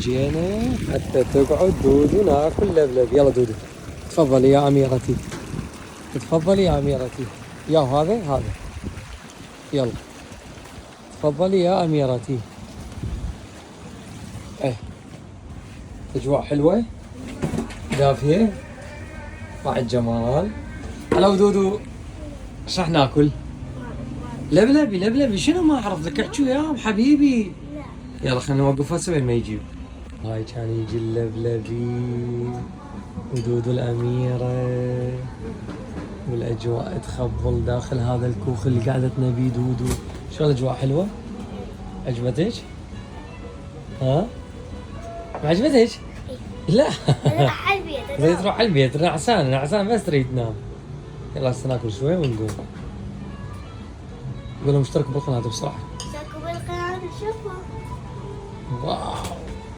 جينا حتى تقعد دودو ناكل لبلب. يلا دودو تفضلي يا أميرتي، تفضلي يا أميرتي. يا هذا يلا تفضلي يا أميرتي. أجواء حلوة دافية بعد جمال. هلا ودودو ايش راح ناكل؟ لبلبي شنو ما اعرف لك احكي يا حبيبي. يلا خلينا نوقف هسه بين ما يجيب. هاي كان يجي اللبلبي ودودو الأميرة والأجواء تخبل داخل هذا الكوخ اللي قاعدة تنبي دودو. شلون الأجواء حلوة؟ عجبتك؟ ها؟ ما عجبتك؟ لا راح على البيت. تريد تروح على البيت. نعسان بس تريد تنام. يلا هسه ناكل شوي ونقوم. قول لهم اشتركوا بالقناة بسرعة. اشتركوا بالقناة وشوفوا. واو